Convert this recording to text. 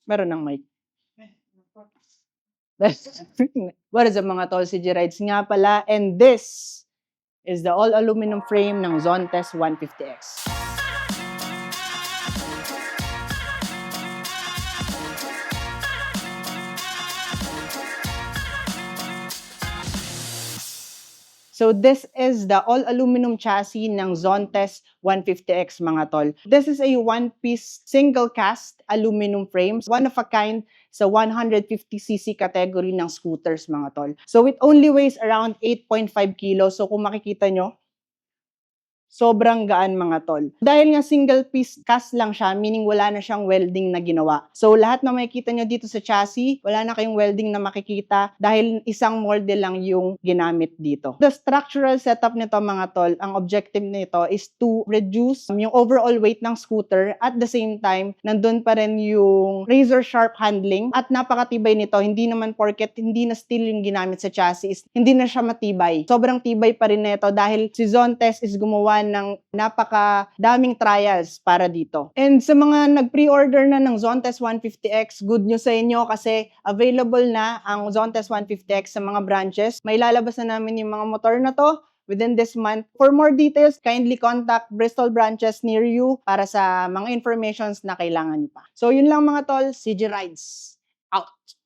Meron ng mic. What is up mga tol, CG Rides nga pala, and this is the all aluminum frame ng Zontes 150X. So this is the all-aluminum chassis ng Zontes 150X mga tol. This is a one-piece single cast aluminum frame, one of a kind sa 150cc category ng scooters mga tol. So it only weighs around 8.5 kilos. So kung makikita nyo, sobrang gaan mga tol. Dahil nga single piece cast lang siya, meaning wala na siyang welding na ginawa. So lahat na makikita nyo dito sa chassis, wala na kayong welding na makikita dahil isang molde lang yung ginamit dito. The structural setup nito mga tol, ang objective nito is to reduce yung overall weight ng scooter at the same time, nandun pa rin yung razor sharp handling at napakatibay nito. Hindi naman porket hindi na steel yung ginamit sa chassis, hindi na siya matibay. Sobrang tibay pa rin nito dahil si Zontes is gumawa ng napakadaming trials para dito. And sa mga nag-pre-order na ng Zontes 150X, good news sa inyo kasi available na ang Zontes 150X sa mga branches. May lalabas na namin yung mga motor na to within this month. For more details, kindly contact Bristol branches near you para sa mga informations na kailangan nyo pa. So yun lang mga tol, CG Rides out!